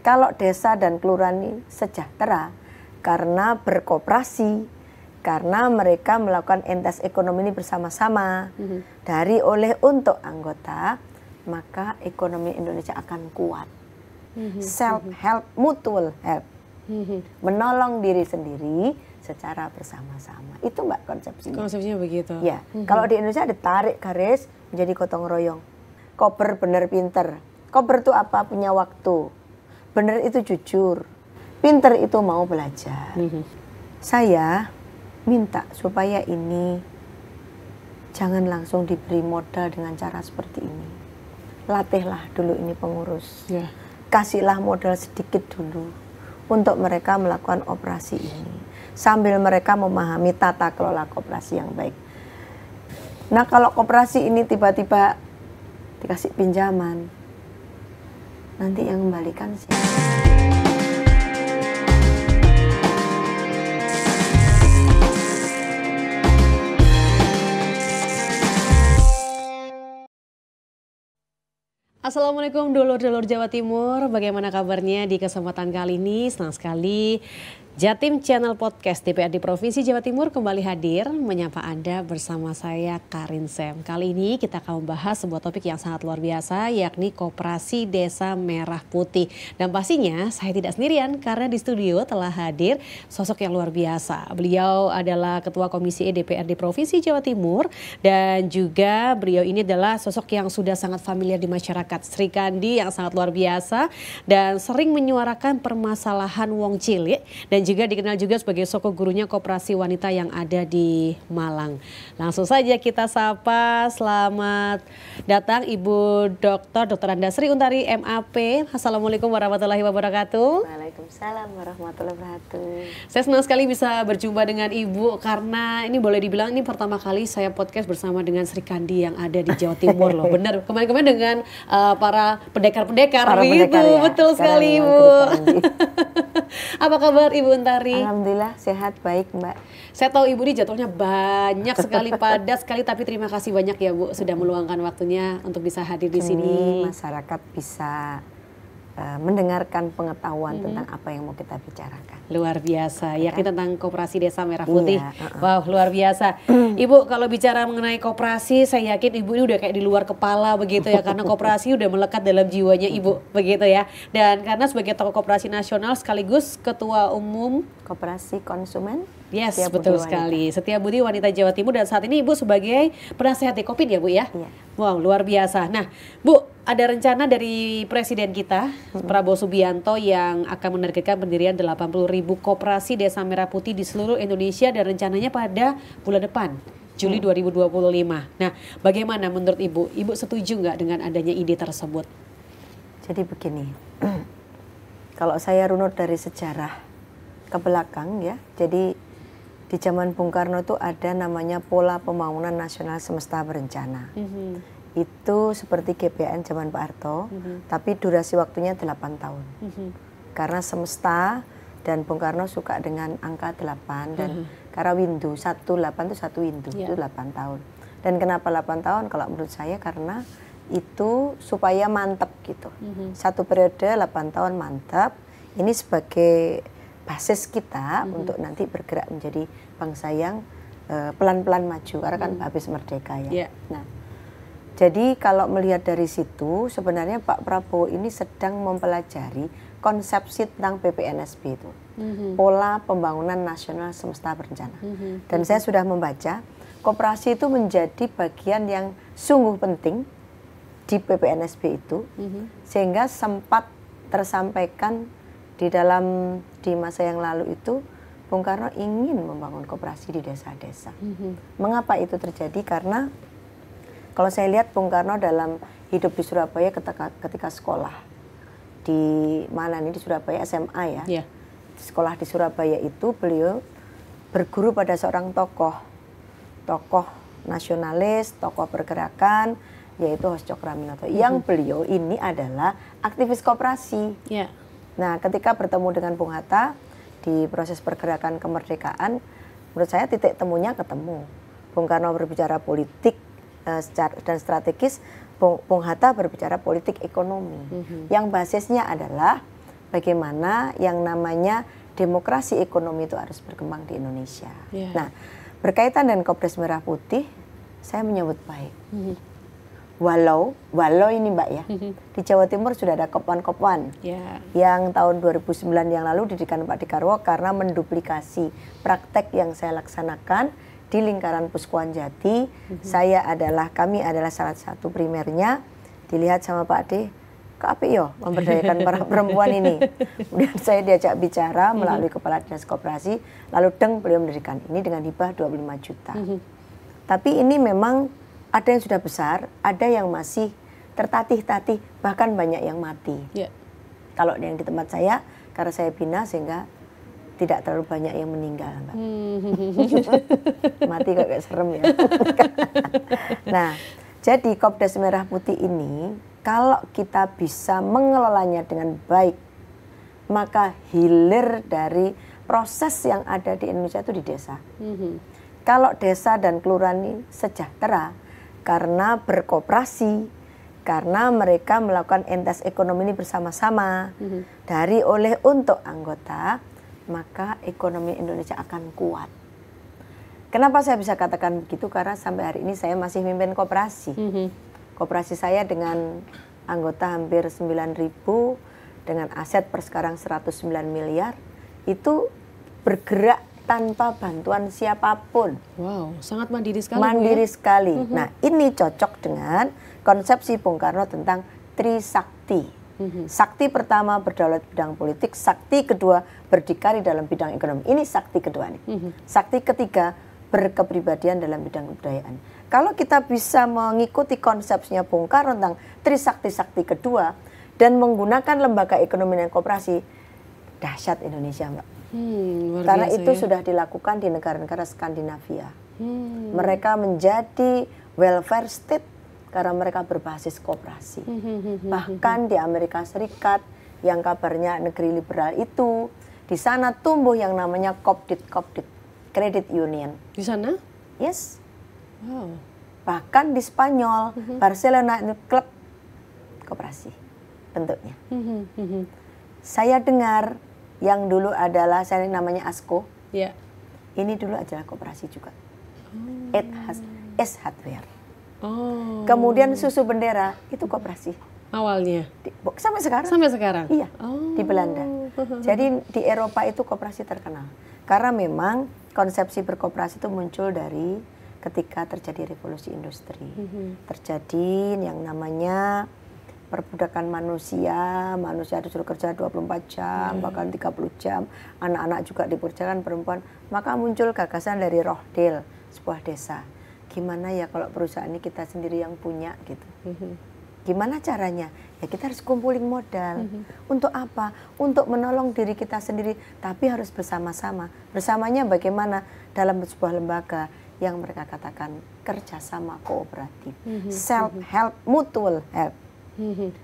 Kalau desa dan kelurahan ini sejahtera karena berkoperasi, karena mereka melakukan entitas ekonomi ini bersama-sama dari oleh untuk anggota, maka ekonomi Indonesia akan kuat. Self help, mutual help, menolong diri sendiri secara bersama-sama. Itu Mbak konsepsinya. Konsepsinya begitu. Ya, kalau di Indonesia ditarik garis menjadi gotong royong. Kober bener pinter. Kober itu apa? Punya waktu. Bener itu jujur. Pinter itu mau belajar. Saya minta supaya ini jangan langsung diberi modal dengan cara seperti ini. Latihlah dulu ini pengurus. Kasihlah modal sedikit dulu untuk mereka melakukan operasi ini. Sambil mereka memahami tata kelola koperasi yang baik. Nah, kalau koperasi ini tiba-tiba dikasih pinjaman, nanti yang kembalikan siapa? Assalamualaikum dulur-dulur Jawa Timur, bagaimana kabarnya di kesempatan kali ini? Senang sekali Jatim Channel Podcast DPRD Provinsi Jawa Timur kembali hadir menyapa Anda bersama saya Karin Sem. Kali ini kita akan membahas sebuah topik yang sangat luar biasa, yakni Koperasi Desa Merah Putih. Dan pastinya saya tidak sendirian karena di studio telah hadir sosok yang luar biasa. Beliau adalah Ketua Komisi E DPRD Provinsi Jawa Timur dan juga beliau ini adalah sosok yang sudah sangat familiar di masyarakat, Sri Kandi, yang sangat luar biasa dan sering menyuarakan permasalahan wong cilik dan juga dikenal juga sebagai sosok gurunya koperasi wanita yang ada di Malang. Langsung saja kita sapa, selamat datang Ibu Dr. Andasri Untari MAP. Assalamualaikum warahmatullahi wabarakatuh. Waalaikumsalam warahmatullahi wabarakatuh. Saya senang sekali bisa berjumpa dengan Ibu karena ini boleh dibilang ini pertama kali saya podcast bersama dengan Sri Kandi yang ada di Jawa Timur loh. Benar, kemarin-kemarin dengan para pendekar-pendekar gitu. Ya. Betul sekali Ibu. Apa kabar Ibu Untari? Alhamdulillah sehat, baik Mbak. Saya tahu Ibu ini jadwalnya banyak sekali, padat sekali, tapi terima kasih banyak ya Bu sudah meluangkan waktunya untuk bisa hadir di sini. Masyarakat bisa mendengarkan pengetahuan tentang apa yang mau kita bicarakan. Luar biasa, yakni tentang Koperasi Desa Merah Putih. Wow, luar biasa. Ibu kalau bicara mengenai koperasi, saya yakin Ibu ini udah kayak di luar kepala begitu ya, karena koperasi udah melekat dalam jiwanya Ibu begitu ya. Dan karena sebagai tokoh koperasi nasional sekaligus Ketua Umum Koperasi Konsumen. Yes, betul sekali. Setiabudi Wanita Jawa Timur dan saat ini Ibu sebagai penasehat Dekopin ya Bu ya? Iya. Wow, luar biasa. Nah Bu, ada rencana dari Presiden kita, Prabowo Subianto yang akan menargetkan pendirian 80.000 koperasi Desa Merah Putih di seluruh Indonesia dan rencananya pada bulan depan, Juli 2025. Nah, bagaimana menurut Ibu? Ibu setuju nggak dengan adanya ide tersebut? Jadi begini, kalau saya runut dari sejarah ke belakang ya, jadi di zaman Bung Karno itu ada namanya Pola Pembangunan Nasional Semesta Berencana. Itu seperti GBN zaman Pak Harto, tapi durasi waktunya 8 tahun. Karena semesta dan Bung Karno suka dengan angka 8 dan karena windu, 18 itu satu windu, itu 8 tahun. Dan kenapa 8 tahun? Kalau menurut saya karena itu supaya mantap gitu. Satu periode 8 tahun mantap, ini sebagai basis kita untuk nanti bergerak menjadi bangsa yang pelan-pelan maju karena kan habis merdeka ya. Nah, jadi kalau melihat dari situ sebenarnya Pak Prabowo ini sedang mempelajari konsepsi tentang PPNSB itu, Pola Pembangunan Nasional Semesta Berencana. Dan saya sudah membaca koperasi itu menjadi bagian yang sungguh penting di PPNSB itu, sehingga sempat tersampaikan di masa yang lalu itu Bung Karno ingin membangun koperasi di desa-desa. Mengapa itu terjadi? Karena kalau saya lihat Bung Karno dalam hidup di Surabaya ketika sekolah di mana nih, di Surabaya SMA ya. Sekolah di Surabaya itu beliau berguru pada seorang tokoh nasionalis, tokoh pergerakan, yaitu Hos Cokroaminoto. Yang beliau ini adalah aktivis koperasi. Nah, ketika bertemu dengan Bung Hatta di proses pergerakan kemerdekaan, menurut saya titik temunya ketemu. Bung Karno berbicara politik dan strategis, Bung Hatta berbicara politik ekonomi. Yang basisnya adalah bagaimana yang namanya demokrasi ekonomi itu harus berkembang di Indonesia. Nah, berkaitan dengan Kopdar Merah Putih, saya menyambut baik. Walau ini Mbak ya, di Jawa Timur sudah ada Kopwan yang tahun 2009 yang lalu didirikan Pak Dekarwo karena menduplikasi praktek yang saya laksanakan di lingkaran Puskuan Jati. Kami adalah salah satu primernya, dilihat sama Pak De, keapi yo memberdayakan para perempuan ini. Kemudian saya diajak bicara melalui Kepala Dinas Koperasi, lalu beliau mendirikan ini dengan hibah 25 juta. Tapi ini memang ada yang sudah besar, ada yang masih tertatih-tatih, bahkan banyak yang mati. Kalau yang di tempat saya, karena saya bina sehingga tidak terlalu banyak yang meninggal, Mbak. Mati kayak serem ya. Nah, jadi Kopdar Merah Putih ini, kalau kita bisa mengelolanya dengan baik, maka hilir dari proses yang ada di Indonesia itu di desa. Kalau desa dan kelurahan ini sejahtera, karena berkoperasi, karena mereka melakukan entes ekonomi ini bersama-sama, dari oleh untuk anggota, maka ekonomi Indonesia akan kuat. Kenapa saya bisa katakan begitu? Karena sampai hari ini saya masih mimpin koperasi. Koperasi saya dengan anggota hampir 9.000, dengan aset per sekarang 109 miliar, itu bergerak tanpa bantuan siapapun. Wow, sangat mandiri sekali. Mandiri sekali. Nah, ini cocok dengan konsepsi Bung Karno tentang Trisakti. Sakti pertama berdaulat bidang politik, sakti kedua berdikari dalam bidang ekonomi. Ini sakti kedua nih. Sakti ketiga berkepribadian dalam bidang kebudayaan. Kalau kita bisa mengikuti konsepnya Bung Karno tentang Trisakti-sakti kedua dan menggunakan lembaga ekonomi dan koperasi, dahsyat Indonesia, Mbak. Karena itu sudah dilakukan di negara-negara Skandinavia. Mereka menjadi welfare state karena mereka berbasis koperasi. Bahkan di Amerika Serikat yang kabarnya negeri liberal itu, di sana tumbuh yang namanya Kopdit, Credit Union. Di sana? Yes. Wow. Bahkan di Spanyol, Barcelona itu klub koperasi bentuknya. Saya dengar yang dulu adalah saya namanya ASKO. Ini dulu adalah koperasi juga. S Hardware. Kemudian Susu Bendera itu koperasi. Awalnya. Sampai sekarang. Sampai sekarang. Iya. Di Belanda. Jadi di Eropa itu koperasi terkenal. Karena memang konsepsi berkoperasi itu muncul dari ketika terjadi revolusi industri. Terjadi yang namanya perbudakan manusia disuruh kerja 24 jam, bahkan 30 jam, anak-anak juga dipekerjakan, perempuan. Maka muncul gagasan dari Rohdel, sebuah desa. Gimana ya kalau perusahaan ini kita sendiri yang punya gitu. Gimana caranya? Ya kita harus kumpulin modal. Untuk apa? Untuk menolong diri kita sendiri, tapi harus bersama-sama. Bersamanya bagaimana? Dalam sebuah lembaga yang mereka katakan kerjasama kooperatif. Self-help, mutual help.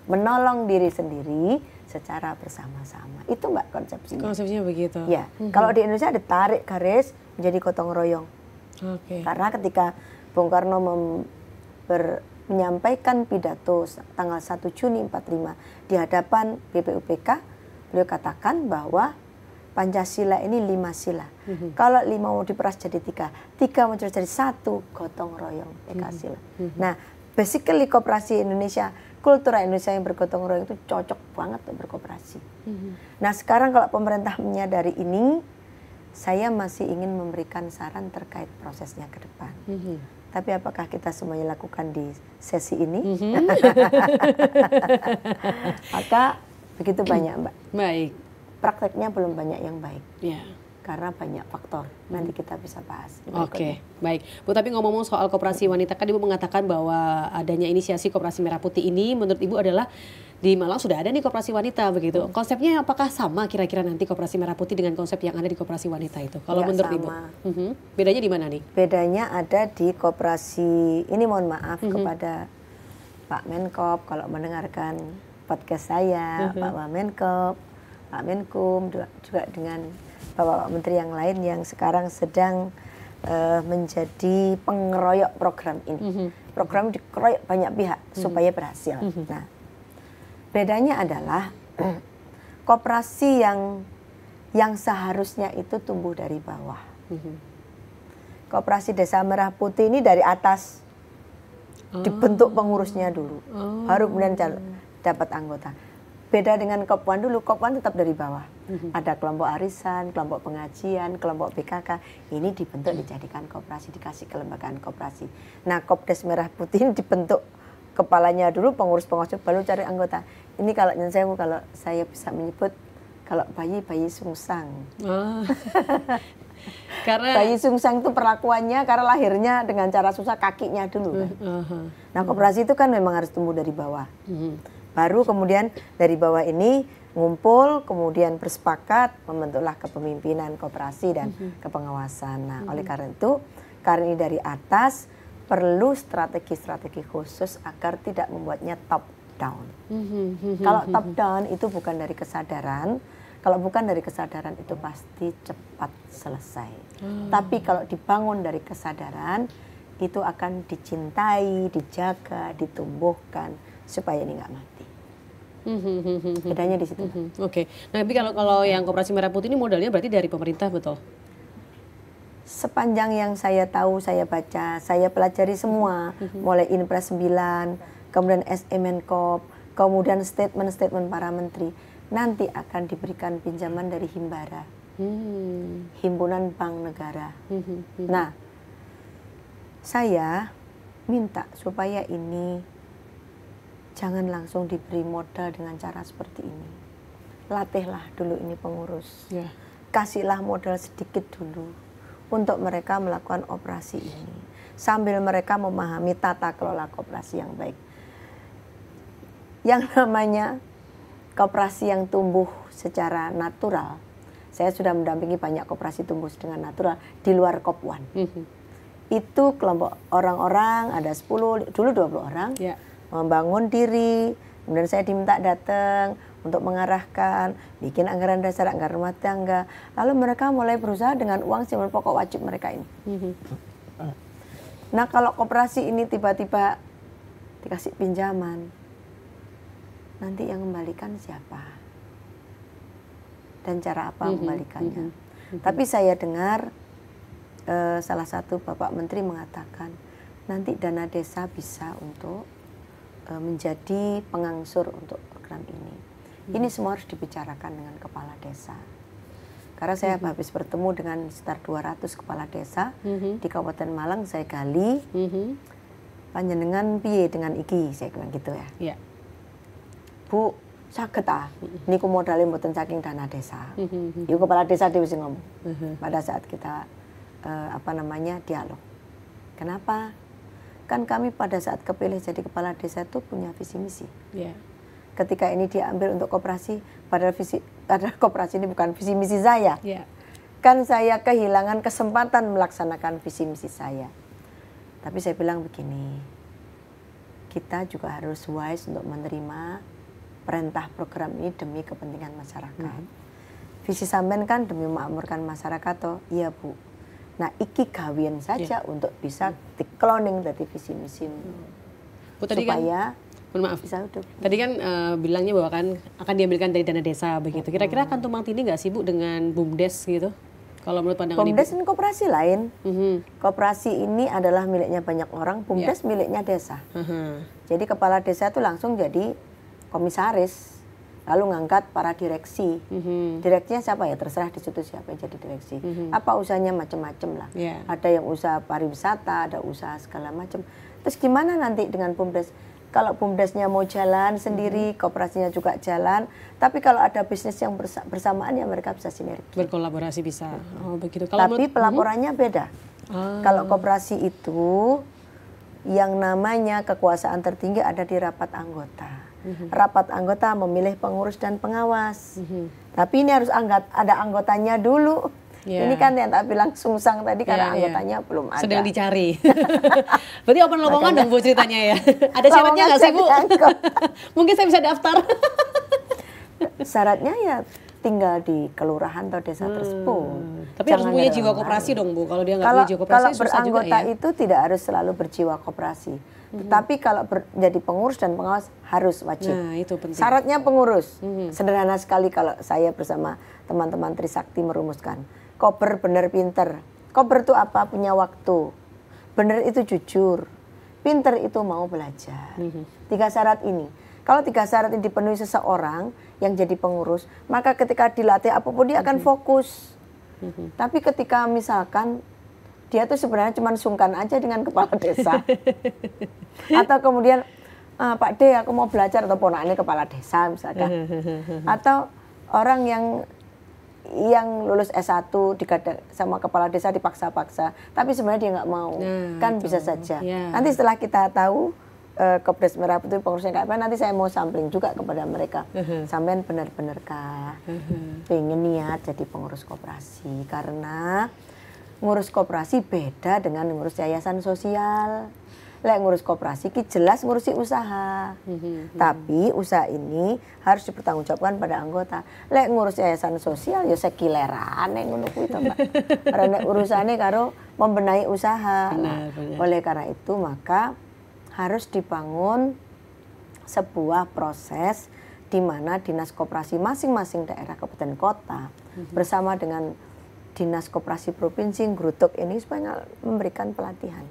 Menolong diri sendiri secara bersama-sama. Itu Mbak konsepsinya. Konsepsinya begitu. Ya. Kalau di Indonesia ada tarik garis menjadi gotong royong. Karena ketika Bung Karno menyampaikan pidato tanggal 1 Juni 45 di hadapan BPUPK, beliau katakan bahwa Pancasila ini 5 sila. Kalau 5 mau diperas jadi 3, 3 mau jadi 1, gotong royong Ekasila. Nah, basically koperasi Indonesia, kultur Indonesia yang bergotong royong itu cocok banget untuk berkoperasi. Nah, sekarang kalau pemerintah menyadari ini, saya masih ingin memberikan saran terkait prosesnya ke depan. Tapi apakah kita semuanya lakukan di sesi ini? Maka begitu banyak, Mbak. Baik. Prakteknya belum banyak yang baik. Ya. Karena banyak faktor. Nanti kita bisa bahas. Oke, baik. Bu, tapi ngomong-ngomong soal koperasi wanita, kan Ibu mengatakan bahwa adanya inisiasi Koperasi Merah Putih ini menurut Ibu adalah di Malang sudah ada nih koperasi wanita begitu. Konsepnya apakah sama kira-kira nanti Koperasi Merah Putih dengan konsep yang ada di koperasi wanita itu? Kalau menurut sama. Ibu. Bedanya di mana nih? Bedanya ada di koperasi, ini mohon maaf kepada Pak Menkop kalau mendengarkan podcast saya, Pak Wamenkop, Pak Menkum, juga dengan Bapak Menteri yang lain yang sekarang sedang menjadi pengeroyok program ini. Program dikeroyok banyak pihak supaya berhasil. Nah, bedanya adalah koperasi yang seharusnya itu tumbuh dari bawah. Koperasi Desa Merah Putih ini dari atas dibentuk pengurusnya dulu, baru kemudian dapat anggota. Beda dengan Kopwan dulu, Kopwan tetap dari bawah. Ada kelompok arisan, kelompok pengajian, kelompok PKK. Ini dibentuk dijadikan koperasi, dikasih kelembagaan koperasi. Nah, Kopdes Merah Putih ini dibentuk kepalanya dulu, pengurus-pengurus baru cari anggota. Ini kalau saya bisa menyebut kalau bayi sungsang. Karena bayi sungsang itu perlakuannya karena lahirnya dengan cara susah kakinya dulu kan. Nah, koperasi itu kan memang harus tumbuh dari bawah. Baru kemudian dari bawah ini ngumpul, kemudian bersepakat membentuklah kepemimpinan koperasi dan kepengawasan. Nah, oleh karena itu, karena ini dari atas perlu strategi-strategi khusus agar tidak membuatnya top down. Kalau top down itu bukan dari kesadaran. Kalau bukan dari kesadaran itu pasti cepat selesai. Tapi kalau dibangun dari kesadaran, itu akan dicintai, dijaga, ditumbuhkan supaya ini nggak mati. Bedanya di situ. Oke. Nah, tapi kalau yang Koperasi Merah Putih ini modalnya berarti dari pemerintah, betul? Sepanjang yang saya tahu, saya baca, saya pelajari semua, mulai Inpres 9, kemudian SE Menkop, kemudian statement-statement para menteri. Nanti akan diberikan pinjaman dari Himbara, Himpunan Bank Negara. Nah, saya minta supaya ini jangan langsung diberi modal dengan cara seperti ini. Latihlah dulu ini pengurus, kasihlah modal sedikit dulu untuk mereka melakukan operasi ini, sambil mereka memahami tata kelola koperasi yang baik. Yang namanya koperasi yang tumbuh secara natural, saya sudah mendampingi banyak koperasi tumbuh dengan natural di luar Kopwan. Itu kelompok orang-orang, ada 10, dulu 20 orang, membangun diri, kemudian saya diminta datang untuk mengarahkan, bikin anggaran dasar, anggaran rumah tangga, lalu mereka mulai berusaha dengan uang simpan pokok wajib mereka ini. Nah, kalau koperasi ini tiba-tiba dikasih pinjaman, nanti yang kembalikan siapa? Dan cara apa kembalikannya? Tapi saya dengar salah satu Bapak Menteri mengatakan nanti dana desa bisa untuk menjadi pengangsur untuk program ini. Ini semua harus dibicarakan dengan kepala desa. Karena saya habis bertemu dengan sekitar 200 kepala desa di Kabupaten Malang, saya gali panjenengan piye dengan iki, saya bilang gitu ya. Bu, saged niku modalnya mboten saking dana desa. Iku kepala desa dhewe sing ngomong. Pada saat kita dialog. Kenapa? Kan kami pada saat kepilih jadi kepala desa itu punya visi misi. Ketika ini diambil untuk koperasi, padahal koperasi ini bukan visi misi saya. Kan saya kehilangan kesempatan melaksanakan visi misi saya. Tapi saya bilang begini, kita juga harus wise untuk menerima perintah program ini demi kepentingan masyarakat. Visi sampean kan demi memakmurkan masyarakat toh, iya Bu. Nah, iki gawian saja untuk bisa di-cloning dari visi misi. Bu, tadi supaya maaf, bisa hidup. Tadi kan bilangnya bahwa kan akan diambilkan dari dana desa begitu. Kira-kira akan tumpang tindih nggak sih Bu dengan BUMDes gitu? Kalau menurut pandangan BUMDes ini koperasi lain. Koperasi ini adalah miliknya banyak orang, BUMDes miliknya desa. Jadi kepala desa itu langsung jadi komisaris, lalu ngangkat para direksi. Direksinya siapa ya? Terserah di situ siapa yang jadi direksi. Apa usahanya macam-macam lah. Ada yang usaha pariwisata, ada usaha segala macam. Terus gimana nanti dengan BUMDes? Kalau BUMDesnya mau jalan sendiri, koperasinya juga jalan. Tapi kalau ada bisnis yang bersamaan ya mereka bisa sinergi. Berkolaborasi bisa. Oh begitu. Tapi pelaporannya beda. Kalau koperasi itu yang namanya kekuasaan tertinggi ada di rapat anggota. Rapat anggota memilih pengurus dan pengawas. Tapi ini harus ada anggotanya dulu. Ini kan yang tak bilang sungsang tadi karena anggotanya belum ada. Sedang dicari. Berarti open lowongan dong Bu ceritanya ya. Ada syaratnya nggak sih Bu? Mungkin saya bisa daftar. Syaratnya ya tinggal di kelurahan atau desa tersebut. Tapi harus punya jiwa koperasi dong Bu. Kalau dia nggak punya jiwa koperasi kalau susah beranggota juga ya. itu tidak harus selalu berjiwa koperasi. Tetapi kalau jadi pengurus dan pengawas harus wajib. Nah, itu penting. Syaratnya pengurus. Sederhana sekali kalau saya bersama teman-teman Trisakti merumuskan. Koper benar pinter. Koper itu apa? Punya waktu. Benar itu jujur. Pinter itu mau belajar. 3 syarat ini. Kalau 3 syarat ini dipenuhi seseorang yang jadi pengurus, maka ketika dilatih apapun dia akan fokus. Tapi ketika misalkan dia tuh sebenarnya cuma sungkan aja dengan kepala desa. Atau kemudian, Pak D aku mau belajar, atau ponakannya kepala desa misalkan. Atau orang yang lulus S1 digadang sama kepala desa dipaksa-paksa, tapi sebenarnya dia nggak mau. Kan itu bisa saja. Nanti setelah kita tahu Kopdres Merah Putih pengurusnya kayak apa, nanti saya mau sampling juga kepada mereka. Sampean benar-benarkah pengen niat jadi pengurus koperasi? Karena ngurus koperasi beda dengan ngurus yayasan sosial. Lek ngurus koperasi ki jelas ngurusi usaha. Tapi usaha ini harus dipertanggungjawabkan pada anggota. Lek ngurus yayasan sosial ya sekilerane ngono kuwi to, Mbak. Karena urusannya karo membenahi usaha. Nah, oleh karena itu maka harus dibangun sebuah proses di mana dinas koperasi masing-masing daerah kabupaten kota bersama dengan dinas koperasi provinsi Ngrutuk ini supaya memberikan pelatihan.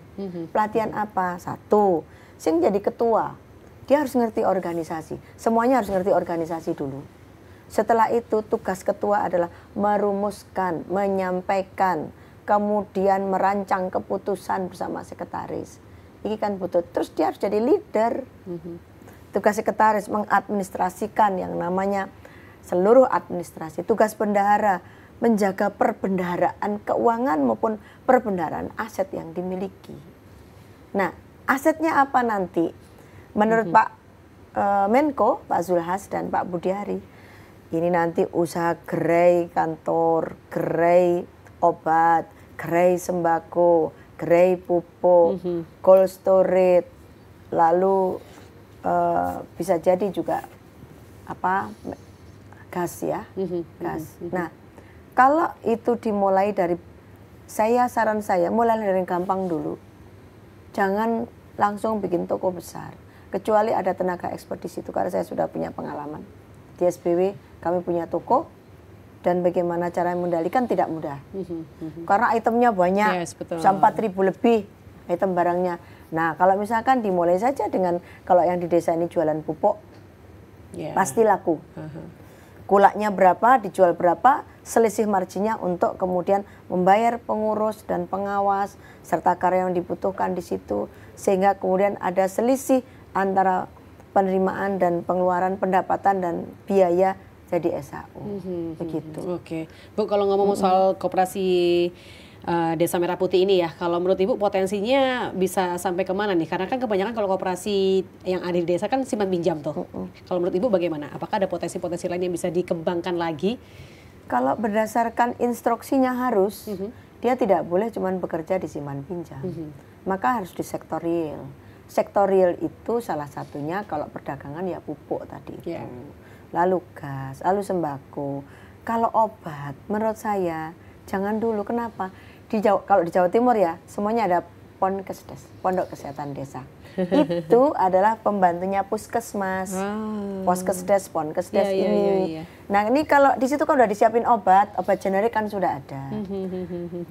Pelatihan apa? 1, sing jadi ketua, dia harus ngerti organisasi. Semuanya harus ngerti organisasi dulu. Setelah itu tugas ketua adalah merumuskan, menyampaikan, kemudian merancang keputusan bersama sekretaris. Ini kan butuh, terus dia harus jadi leader. Tugas sekretaris mengadministrasikan yang namanya seluruh administrasi. Tugas bendahara menjaga perbendaharaan keuangan maupun perbendaharaan aset yang dimiliki. Nah, asetnya apa nanti? Menurut Pak Menko, Pak Zulhas dan Pak Budiari, ini nanti usaha gerai kantor, gerai obat, gerai sembako, gerai pupuk, cold storage, lalu bisa jadi juga gas ya, gas. Nah, kalau itu dimulai dari saran saya mulai dari gampang dulu, jangan langsung bikin toko besar, kecuali ada tenaga expert di situ. Karena saya sudah punya pengalaman di SBW, kami punya toko. Dan bagaimana cara mengendalikan tidak mudah. Karena itemnya banyak, sampai 4.000 lebih item barangnya. Nah, kalau misalkan dimulai saja dengan, kalau yang di desa ini jualan pupuk, pasti laku. Kulaknya berapa, dijual berapa, selisih marginnya untuk kemudian membayar pengurus dan pengawas, serta karyawan yang dibutuhkan di situ. Sehingga kemudian ada selisih antara penerimaan dan pengeluaran pendapatan dan biaya jadi SAU, begitu. Oke, Bu, kalau ngomong soal koperasi Desa Merah Putih ini ya, kalau menurut Ibu potensinya bisa sampai kemana nih? Karena kan kebanyakan kalau koperasi yang ada di desa kan simpan pinjam tuh. Kalau menurut Ibu bagaimana? Apakah ada potensi-potensi lain yang bisa dikembangkan lagi? Kalau berdasarkan instruksinya harus, dia tidak boleh cuma bekerja di simpan pinjam. Maka harus di sektor real. Sektor real itu salah satunya kalau perdagangan ya pupuk tadi itu. Lalu gas, lalu sembako. Kalau obat, menurut saya jangan dulu. Kenapa? Kalau di Jawa Timur ya, semuanya ada Ponkesdes, Pondok Kesehatan Desa. Itu adalah pembantunya puskesmas, Poskesdes, Ponkesdes ini. Nah, ini kalau di situ kan udah disiapin obat generik kan sudah ada.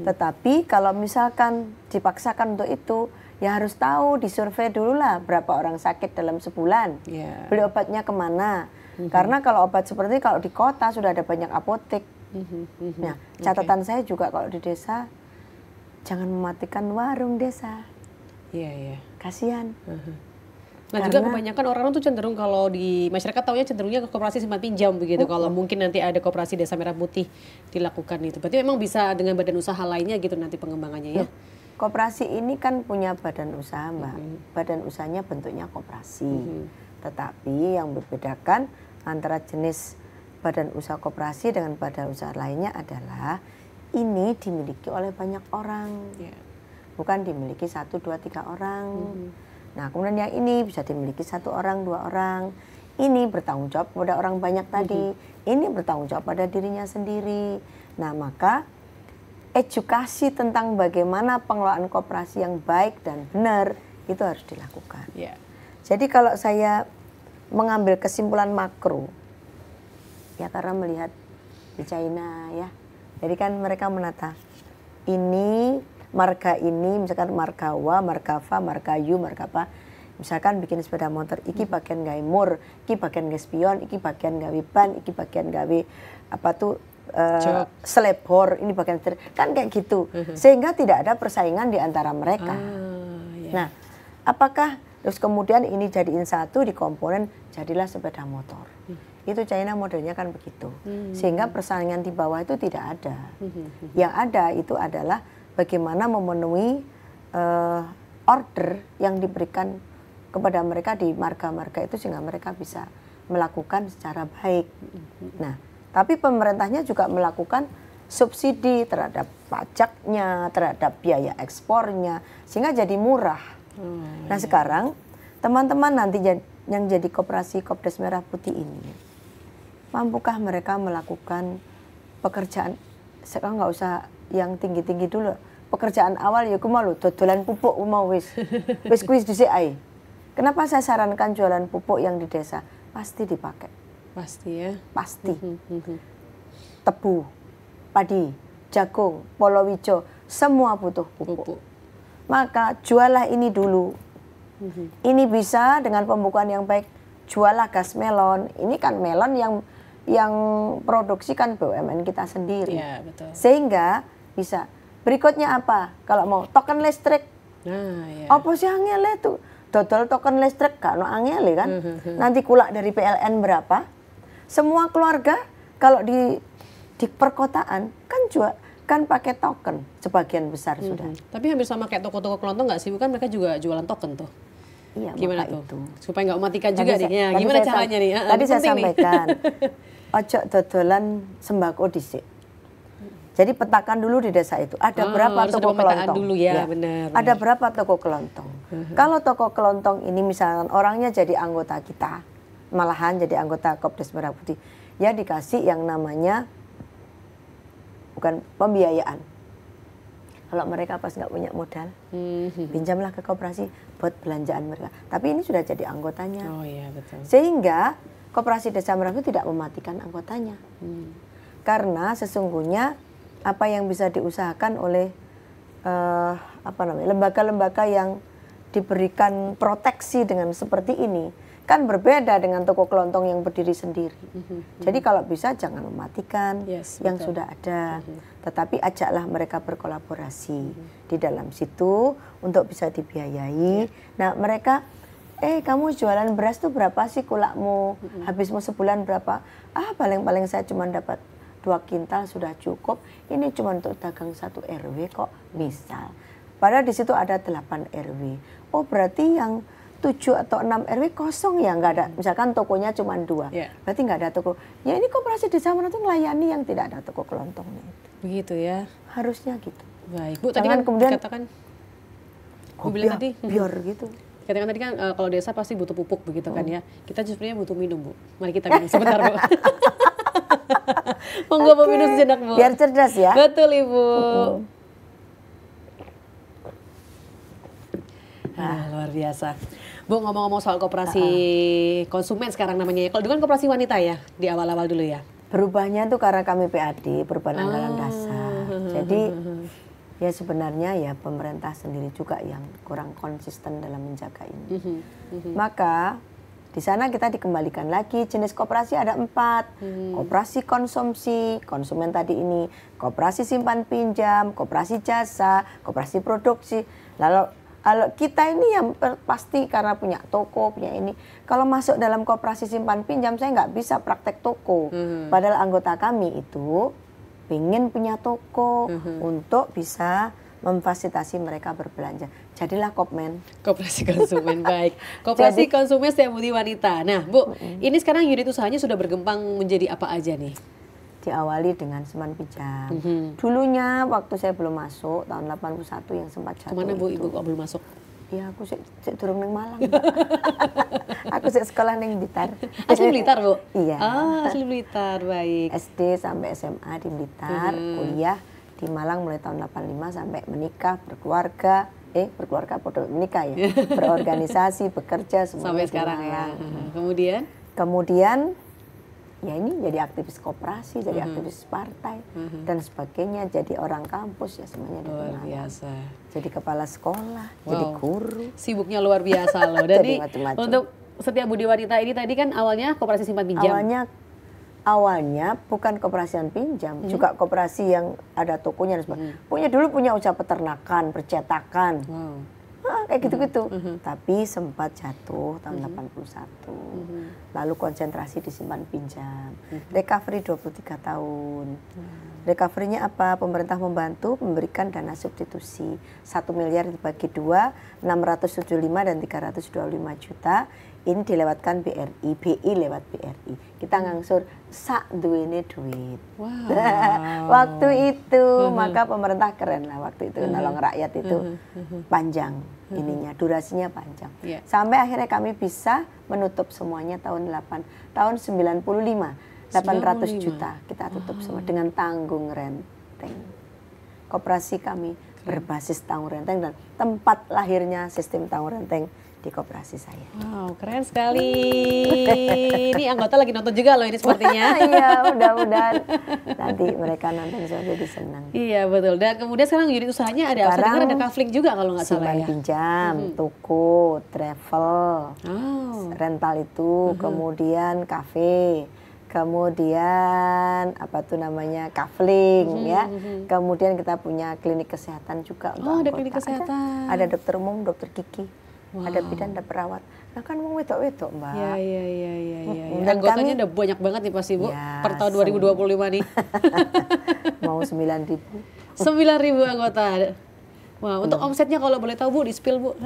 Tetapi kalau misalkan dipaksakan untuk itu, ya harus tahu, disurvei dulu lah berapa orang sakit dalam sebulan. Beli obatnya kemana? Karena kalau obat seperti ini kalau di kota sudah ada banyak apotek. Nah, catatan saya juga kalau di desa jangan mematikan warung desa. Kasihan. Nah, juga kebanyakan orang tuh cenderung kalau di masyarakat taunya cenderungnya ke koperasi simpan pinjam begitu. Kalau mungkin nanti ada koperasi Desa Merah Putih dilakukan itu. Berarti memang bisa dengan badan usaha lainnya gitu nanti pengembangannya ya. Koperasi ini kan punya badan usaha, Mbak. Badan usahanya bentuknya koperasi. Tetapi yang membedakan antara jenis badan usaha koperasi dengan badan usaha lainnya adalah ini dimiliki oleh banyak orang. Bukan dimiliki 1, 2, 3 orang. Nah, kemudian yang ini bisa dimiliki 1 orang, 2 orang. Ini bertanggung jawab pada orang banyak tadi. Ini bertanggung jawab pada dirinya sendiri. Nah, maka edukasi tentang bagaimana pengelolaan koperasi yang baik dan benar itu harus dilakukan. Yeah. Jadi kalau saya mengambil kesimpulan makro, ya karena melihat di China ya, jadi kan mereka menata ini marga ini, misalkan marga wa, marga fa, marga yu, marga apa, misalkan bikin sepeda motor, iki bagian gawe mur, iki bagian gawe spion, iki bagian gawe ban, iki bagian gawe apa tuh selebor, ini bagian kan kayak gitu, sehingga tidak ada persaingan di antara mereka. Nah, apakah terus kemudian ini jadiin satu di komponen jadilah sepeda motor? Itu China modelnya kan begitu, sehingga persaingan di bawah itu tidak ada. Yang ada itu adalah bagaimana memenuhi order yang diberikan kepada mereka di marga-marga itu sehingga mereka bisa melakukan secara baik. Nah, tapi pemerintahnya juga melakukan subsidi terhadap pajaknya, terhadap biaya ekspornya, sehingga jadi murah. Nah sekarang teman-teman nanti yang jadi koperasi Kopdes Merah Putih ini, mampukah mereka melakukan pekerjaan, sekarang nggak usah yang tinggi-tinggi dulu, pekerjaan awal ya aku malu, dodolan pupuk mau wis kuis dhisik ae. Kenapa saya sarankan jualan pupuk yang di desa? Pasti dipakai. Pasti ya. Pasti. Tebu, padi, jagung, polowijo, semua butuh pupuk. Maka jualah ini dulu. Ini bisa dengan pembukaan yang baik. Jualah gas melon. Ini kan melon yang produksi kan BUMN kita sendiri. Ya, betul. Sehingga bisa. Berikutnya apa? Kalau mau token listrik. Nah, ya. Apa sih angel itu? Dodol token listrik kan angel kan. Nanti kulak dari PLN berapa? Semua keluarga kalau di perkotaan kan juga kan pakai token sebagian besar sudah. Tapi hampir sama kayak toko-toko kelontong nggak sih? Bukan mereka juga jualan token tuh? Iya, gimana tuh? Itu. Supaya nggak mematikan juga nih. Ya, gimana caranya nih? Tadi saya sampaikan, ojo dodolan sembako dhisik. Jadi petakan dulu di desa itu. Ada berapa toko kelontong? Dulu ya, benar. Ada berapa toko kelontong? Kalau toko kelontong ini misalkan orangnya jadi anggota kita, malahan jadi anggota Kopdes Merah Putih, ya dikasih yang namanya bukan pembiayaan. Kalau mereka pas nggak punya modal, pinjamlah ke koperasi buat belanjaan mereka. Tapi ini sudah jadi anggotanya. Oh iya betul. Sehingga Koperasi Desa Merah Putih tidak mematikan anggotanya. Karena sesungguhnya apa yang bisa diusahakan oleh lembaga-lembaga yang diberikan proteksi dengan seperti ini kan berbeda dengan toko kelontong yang berdiri sendiri. Jadi kalau bisa jangan mematikan yang betul. Sudah ada, tetapi ajaklah mereka berkolaborasi di dalam situ untuk bisa dibiayai. Nah mereka, kamu jualan beras tuh berapa sih kulakmu? Habismu sebulan berapa? Paling-paling saya cuma dapat 2 kintal sudah cukup. Ini cuma untuk dagang 1 RW kok, misal. Padahal di situ ada 8 RW. Oh berarti yang 7 atau 6 RW kosong ya, nggak ada. Misalkan tokonya cuma 2, berarti nggak ada toko. Ya ini Koperasi Desa Merah itu melayani yang tidak ada toko kelontongnya itu. Begitu ya. Harusnya gitu. Baik, Bu, tadi kan kemudian dikatakan, biar gitu. Katakan tadi kan kalau desa pasti butuh pupuk begitu kan ya. Kita sebenarnya butuh minum, Bu. Mari kita minum sebentar, Bu. Monggo Bu minum sejenak, Bu. Biar cerdas ya. Betul, Ibu. Luar biasa. Bu, ngomong-ngomong soal koperasi konsumen sekarang namanya ya. Kalau dulu kan koperasi wanita ya, di awal-awal dulu ya. Berubahnya tuh karena kami PAD, perubahan anggaran dasar. Jadi ya sebenarnya ya pemerintah sendiri juga yang kurang konsisten dalam menjaga ini. Maka di sana kita dikembalikan lagi jenis koperasi ada 4. Koperasi konsumsi, konsumen tadi ini, koperasi simpan pinjam, koperasi jasa, koperasi produksi. Lalu kalau kita ini yang pasti karena punya toko, punya ini. Kalau masuk dalam koperasi simpan pinjam, saya nggak bisa praktek toko. Padahal anggota kami itu ingin punya toko untuk bisa memfasilitasi mereka berbelanja. Jadilah Kopmen. Koperasi konsumen, baik. Koperasi konsumen Setiabudi Budi Wanita. Nah, Bu, ini sekarang unit usahanya sudah berkembang menjadi apa aja nih? Diawali dengan simpan pinjam. Dulunya waktu saya belum masuk tahun 81 yang sempat jatuh. Kemana Bu, Ibu kok belum masuk? Ya aku sik durung ning Malang. Mbak. Aku sik sekolah ning Blitar. Asli Blitar, Bu? Iya. Asli Blitar, baik. SD sampai SMA di Blitar, kuliah di Malang mulai tahun 85 sampai menikah, berkeluarga, menikah ya. Berorganisasi, bekerja semuanya Sampai sekarang di ya. Malang. Kemudian ya ini jadi aktivis koperasi, jadi aktivis partai dan sebagainya, jadi orang kampus ya semuanya di Luar Malang. biasa. Jadi kepala sekolah, jadi guru. Sibuknya luar biasa loh. Dan Jadi macam-macam. untuk Setia Budi Wanita ini tadi kan awalnya koperasi simpan pinjam. Awalnya bukan koperasi yang pinjam, juga koperasi yang ada tokonya dan sebagainya. Dulu punya usaha peternakan, percetakan. Kayak gitu-gitu. Tapi sempat jatuh tahun 81. Lalu konsentrasi di simpan pinjam. Recovery 23 tahun. Recovery-nya apa? Pemerintah membantu memberikan dana substitusi 1 miliar dibagi 2, 675 dan 325 juta. Ini dilewatkan BRI, BI lewat BRI. Kita ngangsur sak duwene duit. Waktu itu maka pemerintah keren lah waktu itu nolong rakyat itu panjang ininya, durasinya panjang. Sampai akhirnya kami bisa menutup semuanya tahun 95. 800 juta kita tutup semua dengan tanggung renteng. Koperasi kami berbasis tanggung renteng dan tempat lahirnya sistem tanggung renteng di koperasi saya. Wow, keren sekali. Ini anggota lagi nonton juga loh ini sepertinya. Iya, mudah-mudahan nanti mereka nonton saya jadi senang. Iya, betul. Dan kemudian sekarang unit usahanya ada apa? Ada kafling juga kalau nggak salah ya. Pinjam, toko, travel, rental itu, kemudian kafe, kemudian apa tuh namanya kafling ya. Kemudian kita punya klinik kesehatan juga untuk ada klinik kesehatan. Ada dokter umum, dokter gigi. Ada bidan, ada perawat. Nah kan mau wedok-wedok, Mbak. Iya. Anggotanya udah banyak banget nih pasti, Bu. Ya, per tahun 2025 nih. Mau 9.000. 9.000 anggota. Wah, untuk omsetnya kalau boleh tahu, Bu, di-spill, Bu.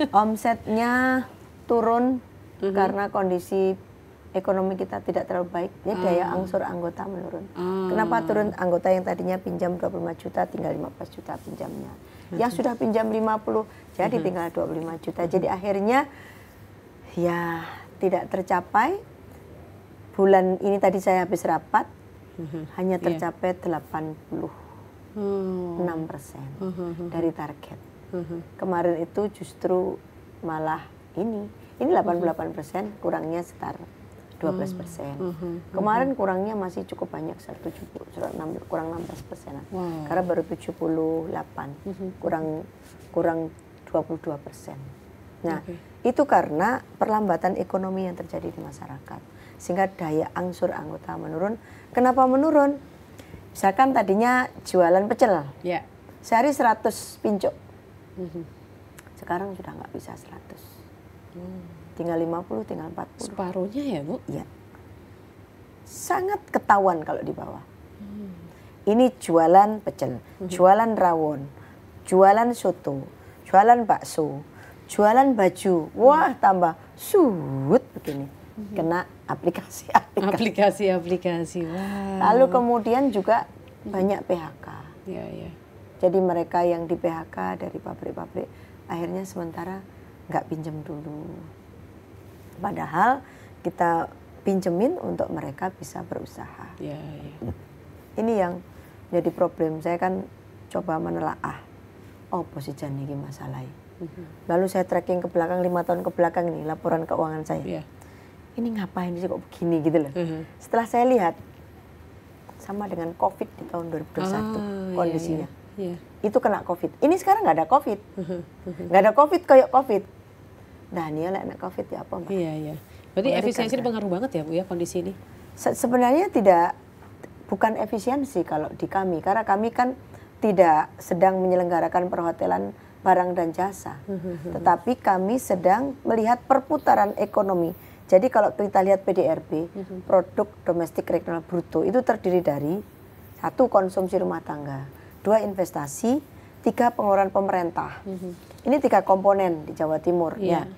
Omsetnya turun karena kondisi ekonomi kita tidak terlalu baik. Ya daya angsur anggota menurun. Kenapa turun? Anggota yang tadinya pinjam 25 juta tinggal 15 juta pinjamnya. Yang sudah pinjam 50 jadi tinggal 25 juta. Jadi akhirnya ya tidak tercapai. Bulan ini tadi saya habis rapat hanya tercapai 86% dari target. Kemarin itu justru malah ini 88%, kurangnya sekitar 12%. Kemarin kurangnya masih cukup banyak, kurang 16%. Karena baru 78, kurang 22%. Nah, itu karena perlambatan ekonomi yang terjadi di masyarakat. Sehingga daya angsur anggota menurun. Kenapa menurun? Misalkan tadinya jualan pecel. Sehari 100 pincuk. Sekarang sudah nggak bisa 100. Tinggal 50, tinggal 40. Separuhnya ya, Bu? Iya. Sangat ketahuan kalau di bawah. Ini jualan pecel, jualan rawon, jualan soto, jualan bakso, jualan baju. Wah, tambah suut begini. Kena aplikasi. Wow. Lalu kemudian juga banyak PHK. Iya. Jadi mereka yang di PHK dari pabrik-pabrik akhirnya sementara nggak pinjam dulu. Padahal kita pinjemin untuk mereka bisa berusaha. Iya. Ini yang jadi problem. Saya kan coba menelaah. Posisi ini masalahnya. Lalu saya tracking ke belakang 5 tahun ke belakang nih laporan keuangan saya. Ini ngapain sih kok begini gitu loh. Setelah saya lihat sama dengan COVID di tahun 2021 kondisinya. Itu kena COVID. Ini sekarang nggak ada COVID. Nggak ada COVID kayak COVID. Nah, ini lah anak COVID ya apa, Mbak? Iya. Berarti efisiensi pengaruh banget ya, Bu, ya kondisi ini? Sebenarnya bukan efisiensi kalau di kami. Karena kami kan tidak sedang menyelenggarakan perhotelan barang dan jasa. Tetapi kami sedang melihat perputaran ekonomi. Jadi kalau kita lihat PDRB, produk domestik regional bruto, itu terdiri dari 1, konsumsi rumah tangga, 2, investasi, 3, pengeluaran pemerintah. Ini 3 komponen di Jawa Timur. Ya.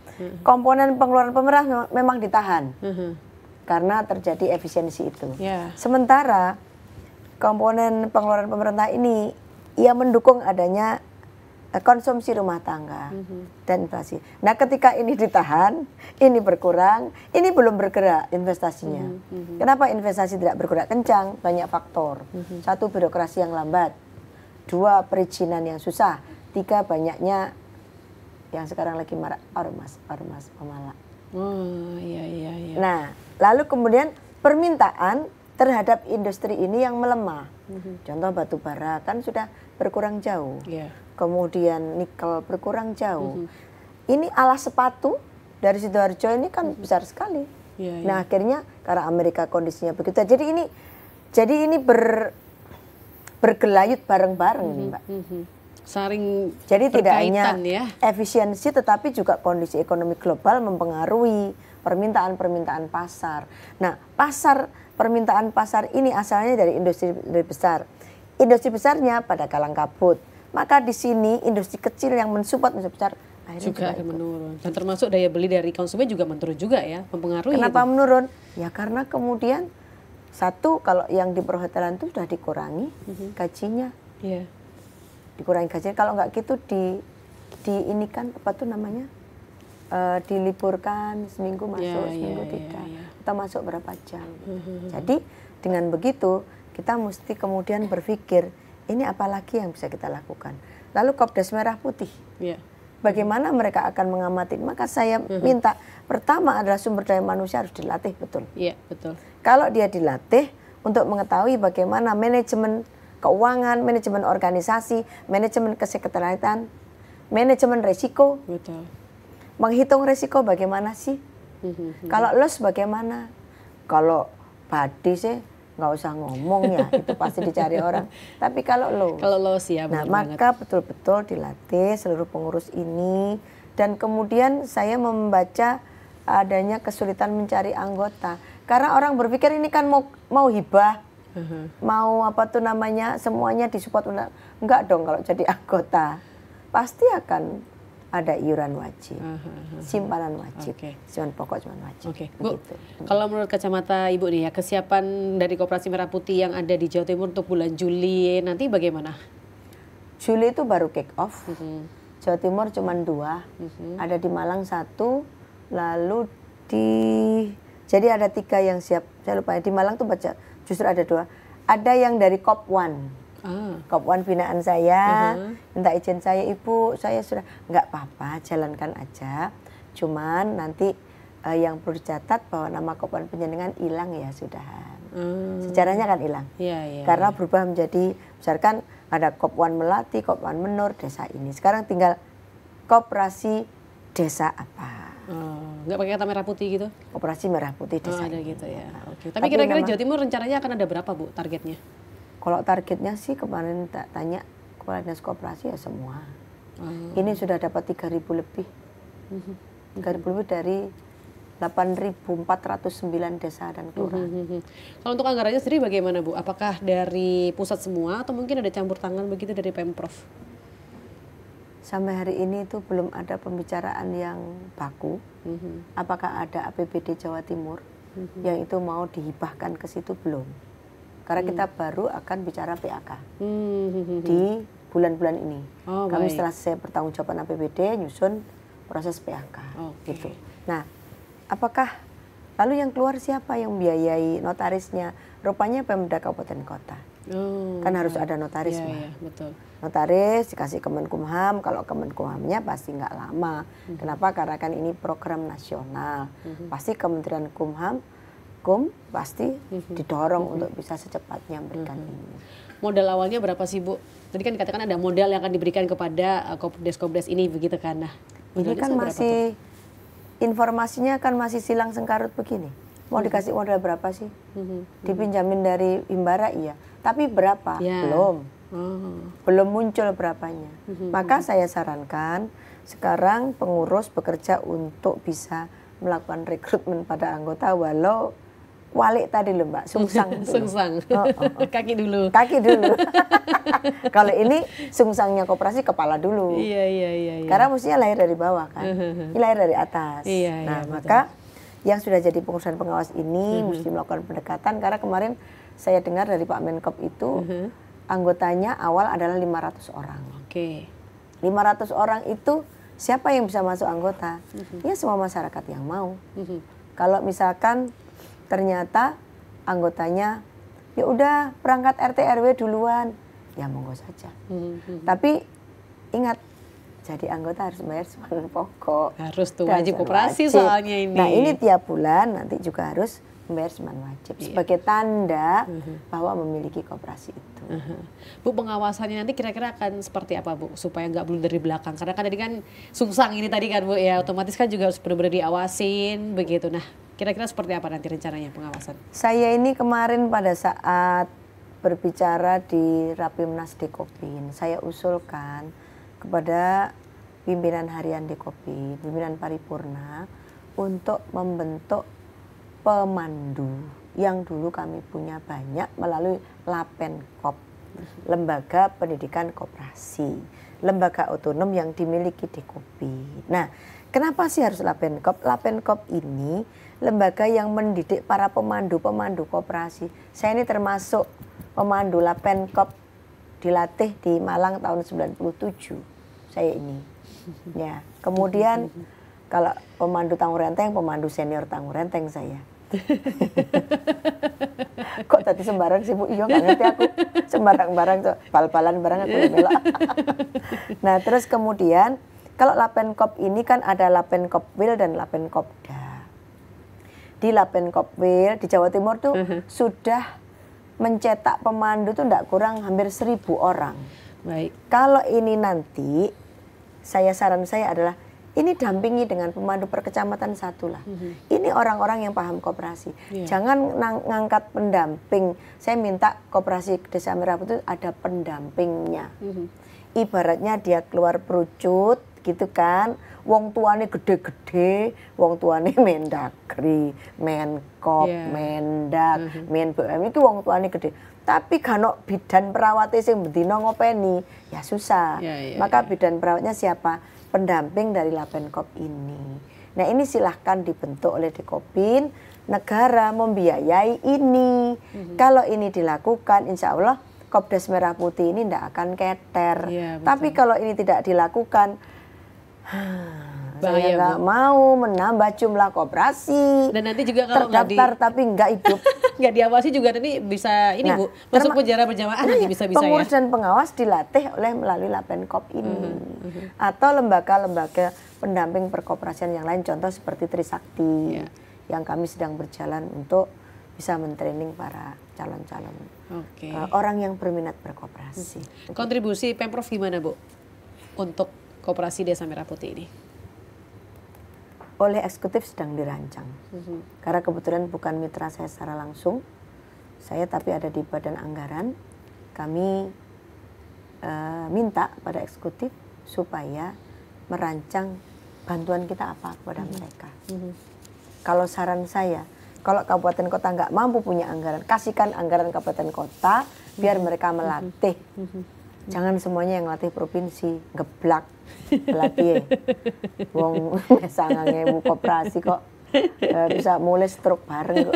Komponen pengeluaran pemerintah memang ditahan karena terjadi efisiensi itu. Sementara komponen pengeluaran pemerintah ini ia mendukung adanya konsumsi rumah tangga dan inflasi. Nah, ketika ini ditahan, ini berkurang, ini belum bergerak investasinya. Kenapa investasi tidak bergerak kencang? Banyak faktor. Satu, birokrasi yang lambat. Dua, perizinan yang susah. Tiga, banyaknya yang sekarang lagi marak ormas pemalak. Oh, iya. Nah, lalu kemudian permintaan terhadap industri ini yang melemah. Contoh batu bara kan sudah berkurang jauh. Yeah. Kemudian nikel berkurang jauh. Ini alas sepatu dari Sidoarjo ini kan besar sekali. Nah, akhirnya karena Amerika kondisinya begitu. Jadi ini bergelayut bareng-bareng nih, Mbak. Saring jadi tidak hanya ya. efisiensi tetapi juga kondisi ekonomi global mempengaruhi permintaan pasar. Nah, permintaan pasar ini asalnya dari industri besar. Industri besarnya pada kalang kabut. Maka di sini industri kecil yang mensupport industri besar akhirnya juga akan menurun. Dan termasuk daya beli dari konsumen juga menurun juga ya, mempengaruhi. Kenapa itu menurun? Ya karena kemudian satu, kalau yang di perhotelan itu sudah dikurangi gajinya. Dikurangi gajinya, kalau nggak gitu ini kan apa tuh namanya? Diliburkan seminggu masuk, seminggu tidak. Kita masuk berapa jam. Jadi dengan begitu kita mesti kemudian berpikir ini apalagi yang bisa kita lakukan. Lalu Kopdes Merah Putih, bagaimana mereka akan mengamati? Maka saya minta pertama adalah sumber daya manusia harus dilatih betul. Iya, betul. Kalau dia dilatih untuk mengetahui bagaimana manajemen keuangan, manajemen organisasi, manajemen kesekretariatan, manajemen resiko. Betul. Menghitung resiko bagaimana sih? Kalau loss bagaimana? Kalau badi sih nggak usah ngomong ya, itu pasti dicari orang. Tapi kalau loss ya, nah maka betul-betul dilatih seluruh pengurus ini. Dan kemudian saya membaca adanya kesulitan mencari anggota. Karena orang berpikir ini kan mau hibah, mau apa tuh namanya, semuanya disupport. Enggak dong, kalau jadi anggota pasti akan ada iuran wajib, simpanan wajib, simpanan pokok simpanan wajib. Bu, kalau menurut kacamata Ibu nih ya, kesiapan dari Koperasi Merah Putih yang ada di Jawa Timur untuk bulan Juli nanti bagaimana? Juli itu baru kick off. Jawa Timur cuma 2, ada di Malang 1, lalu jadi ada 3 yang siap. Saya lupa, di Malang tuh justru ada 2. Ada yang dari COP1. COP1 binaan saya, minta izin saya, Ibu, saya sudah, nggak apa-apa, jalankan aja. Cuman nanti yang perlu dicatat bahwa nama COP1 penjenengan hilang ya sudahan. Sejarahnya kan hilang. Karena berubah menjadi, misalkan ada COP1 Melati, COP1 Menur, desa ini. Sekarang tinggal Koperasi Desa apa. Nggak pakai kata merah putih gitu? Koperasi Merah Putih Desa. Ada gitu ya. Tapi kira-kira Jawa Timur rencananya akan ada berapa, Bu, targetnya? Kalau targetnya sih kemarin tanya Kepala Dinas Koperasi ya semua. Ini sudah dapat 3.000 lebih. 3.000 lebih dari 8.409 desa dan kelurahan. Kalau untuk anggarannya sendiri bagaimana, Bu? Apakah dari pusat semua atau mungkin ada campur tangan begitu dari Pemprov? Sampai hari ini itu belum ada pembicaraan yang baku. Apakah ada APBD Jawa Timur yang itu mau dihibahkan ke situ, belum. Karena kita baru akan bicara PAK di bulan-bulan ini. Kami setelah selesai pertanggungjawaban APBD nyusun proses PAK. Gitu. Nah, apakah lalu yang keluar siapa yang biayai notarisnya? Rupanya Pemda Kabupaten Kota. Kan harus ada notaris. Betul. Notaris dikasih Kemenkumham, kalau Kemenkumhamnya pasti nggak lama. Kenapa? Karena kan ini program nasional. Pasti Kementerian Kumham pasti didorong untuk bisa secepatnya memberikan ini. Modal awalnya berapa sih, Bu? Tadi kan dikatakan ada modal yang akan diberikan kepada Kopdes ini begitu kan. Nah, ini kan masih informasinya kan masih silang sengkarut begini. Mau dikasih modal berapa sih? Dipinjamin dari Himbara iya, tapi berapa? Belum. Belum muncul berapanya. Maka saya sarankan sekarang pengurus bekerja untuk bisa melakukan rekrutmen pada anggota, walau walik tadi loh Mbak, sungsang. Sungsang. Kaki dulu. Kaki dulu. Kalau ini sungsangnya koperasi kepala dulu. Iya. Karena mestinya lahir dari bawah kan. Ini lahir dari atas. Nah, maka yang sudah jadi pengurus dan pengawas ini mesti melakukan pendekatan, karena kemarin saya dengar dari Pak Menkop itu anggotanya awal adalah 500 orang. 500 orang itu siapa yang bisa masuk anggota? Ya semua masyarakat yang mau. Kalau misalkan ternyata anggotanya ya udah perangkat RT RW duluan, ya monggo saja. Tapi ingat, jadi anggota harus bayar sumbangan pokok. Harus tuh wajib koperasi soalnya ini. Nah ini tiap bulan nanti juga harus membayar sumbangan wajib sebagai tanda bahwa memiliki koperasi itu. Bu, pengawasannya nanti kira-kira akan seperti apa Bu supaya nggak blunder dari belakang? Karena kan tadi kan sungsang ini tadi kan Bu ya, otomatis kan juga harus benar-benar diawasin begitu. Nah kira-kira seperti apa nanti rencananya pengawasan? Saya ini kemarin pada saat berbicara di Rapimnas Dekopin, saya usulkan kepada pimpinan harian Dekopin, pimpinan paripurna untuk membentuk pemandu yang dulu kami punya banyak melalui Lapenkop, Lembaga Pendidikan Koperasi, lembaga otonom yang dimiliki Dekopin. Nah, kenapa sih harus Lapenkop? Lapenkop ini lembaga yang mendidik para pemandu-pemandu koperasi. Saya ini termasuk pemandu Lapenkop, dilatih di Malang tahun 97. Saya ini. Ya, kemudian kalau pemandu Tanggung Renteng, pemandu senior Tanggung Renteng saya. Kok tadi sembarang sih Bu? Iya nggak ngerti aku. Sembarang-barang, bal-balan barang aku melok. Nah terus kemudian kalau Lapenkop ini kan ada Lapenkopwil dan Lapenkopda. Di Lapenkopwil di Jawa Timur tuh sudah mencetak pemandu tuh enggak kurang hampir 1.000 orang. Baik. Kalau ini nanti, saran saya adalah ini dampingi dengan pemandu per kecamatan satu lah. Ini orang-orang yang paham koperasi. Jangan ngangkat pendamping. Saya minta koperasi Desa Merah Putih ada pendampingnya. Ibaratnya dia keluar perucut gitu kan. Wong tuane gede-gede, wong tuane Mendagri, Menkop, Mendak, Men BUMN itu wong tuane gede. Tapi kalau bidan perawatnya sing bendina ngopeni, ya susah. Maka bidan perawatnya siapa? Pendamping dari Lapenkop ini. Nah ini silahkan dibentuk oleh Dekopin, negara membiayai ini. Kalau ini dilakukan, insya Allah Kopdes Merah Putih ini tidak akan keter. Tapi kalau ini tidak dilakukan, saya nggak mau menambah jumlah koperasi. Dan nanti juga kalau terdaftar tapi nggak hidup. Nggak diawasi juga nanti bisa ini Bu, masuk penjara berjamaah nanti bisa pengurus ya. dan pengawas dilatih oleh melalui Lapenkop ini. Atau lembaga-lembaga pendamping perkoperasian yang lain, contoh seperti Trisakti yang kami sedang berjalan untuk bisa mentraining para calon-calon orang yang berminat berkoperasi. Kontribusi Pemprov gimana Bu untuk Koperasi Desa Merah Putih ini? Oleh eksekutif sedang dirancang. Karena kebetulan bukan mitra saya secara langsung, saya tapi ada di badan anggaran. Kami minta pada eksekutif supaya merancang bantuan kita apa kepada mereka. Kalau saran saya, kalau kabupaten kota nggak mampu punya anggaran, kasihkan anggaran kabupaten kota biar mereka melatih. Jangan semuanya yang latih provinsi, geblak pelatih. Wong sangangewu koperasi kok bisa mulai stroke bareng kok.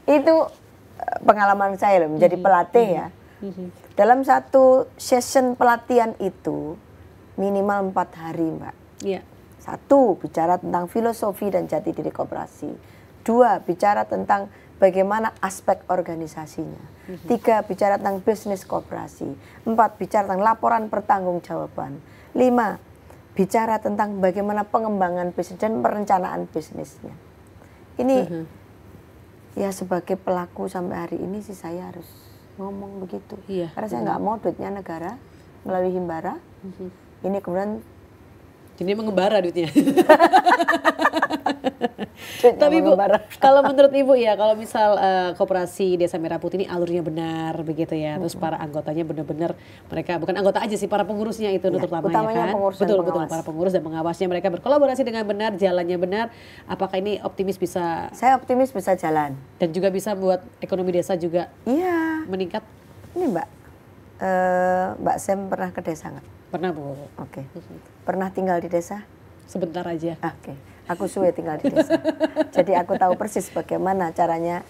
itu pengalaman saya loh menjadi pelatih ya. Dalam satu session pelatihan itu minimal 4 hari Mbak. Satu, bicara tentang filosofi dan jati diri koperasi. 2, bicara tentang bagaimana aspek organisasinya. 3, bicara tentang bisnis koperasi. 4, bicara tentang laporan pertanggungjawaban. 5, bicara tentang bagaimana pengembangan bisnis dan perencanaan bisnisnya. Ini ya sebagai pelaku sampai hari ini sih saya harus ngomong begitu. Karena saya nggak mau duitnya negara melalui Himbara. Ini kemudian jadi mengembara duitnya. Tapi Bu, kalau menurut Ibu ya, kalau misal Koperasi Desa Merah Putih ini alurnya benar begitu ya, terus para anggotanya benar-benar mereka bukan anggota aja sih, para pengurusnya itu utamanya kan, betul para pengurus dan pengawasnya mereka berkolaborasi dengan benar, jalannya benar. Apakah ini optimis bisa? Saya optimis bisa jalan dan juga bisa buat ekonomi desa juga meningkat. Ini Mbak Sem pernah ke desa nggak? Pernah Bu. Oke. Pernah tinggal di desa? Sebentar aja. Oke. Aku suwe tinggal di desa. Jadi aku tahu persis bagaimana caranya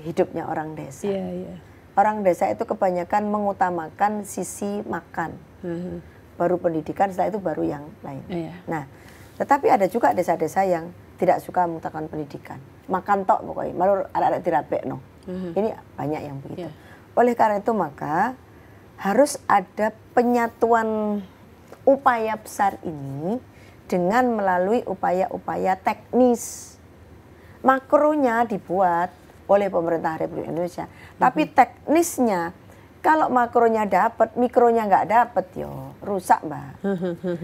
hidupnya orang desa. orang desa itu kebanyakan mengutamakan sisi makan, baru pendidikan, setelah itu baru yang lain. Nah, tetapi ada juga desa-desa yang tidak suka mengutamakan pendidikan, makan tok pokoknya, malu ada dirapekno. Ini banyak yang begitu. Oleh karena itu maka harus ada penyatuan upaya besar ini dengan melalui upaya-upaya teknis. Makronya dibuat oleh pemerintah Republik Indonesia, tapi teknisnya kalau makronya dapat, mikronya nggak dapat, yo rusak mbak.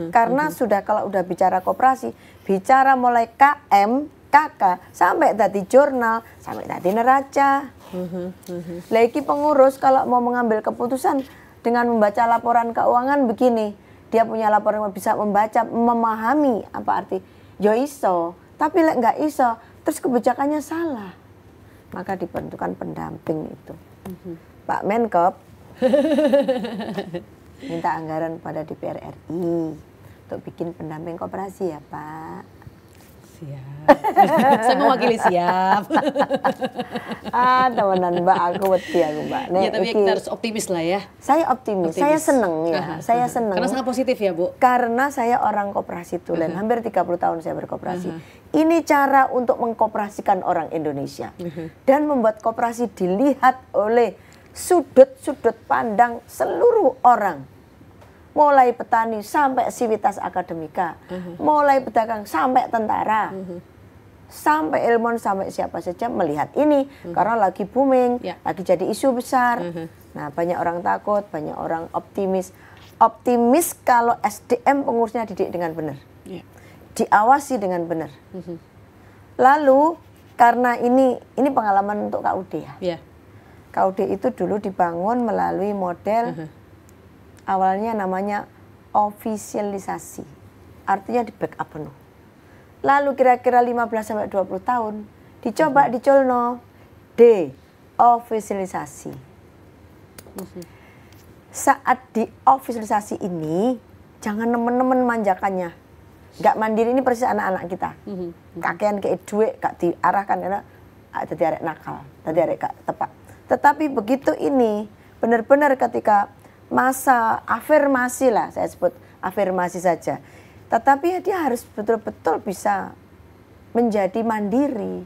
Karena kalau udah bicara koperasi, bicara mulai KM, KK, sampai tadi jurnal, sampai tadi neraca. Lagi pengurus kalau mau mengambil keputusan dengan membaca laporan keuangan begini, dia punya laporan yang bisa membaca, memahami apa arti, yo iso, tapi nggak iso, terus kebijakannya salah, maka dibentukkan pendamping itu. Pak Menkop minta anggaran pada DPR RI untuk bikin pendamping koperasi ya Pak. Siap. Saya mewakili siap. Temenan Mbak, aku wedi aku Mbak. Ya tapi kita harus optimis lah ya. Saya optimis. Saya seneng ya. Saya seneng. Karena sangat positif ya Bu. Karena saya orang koperasi tulen, hampir 30 tahun saya berkoperasi. Ini cara untuk mengkoperasikan orang Indonesia. Dan membuat koperasi dilihat oleh sudut-sudut pandang seluruh orang. Mulai petani sampai sivitas akademika, mulai pedagang sampai tentara, sampai ilmuwan, sampai siapa saja melihat ini karena lagi booming, lagi jadi isu besar. Nah, banyak orang takut, banyak orang optimis. Optimis kalau SDM pengurusnya didik dengan benar, diawasi dengan benar. Lalu karena ini pengalaman untuk KUD ya. KUD itu dulu dibangun melalui model awalnya namanya ofisialisasi, artinya di backup penuh. Lalu kira-kira 15-20 tahun dicoba dicolno de-ofisialisasi. Saat di-ofisialisasi ini jangan nemen-nemen manjakannya, nggak mandiri, ini persis anak-anak kita. Kakean kayak duit gak diarahkan karena jadi arek nakal, jadi arek gak tepat. Tetapi begitu ini benar-benar ketika masa afirmasi lah, saya sebut afirmasi saja. Tetapi dia harus betul-betul bisa menjadi mandiri.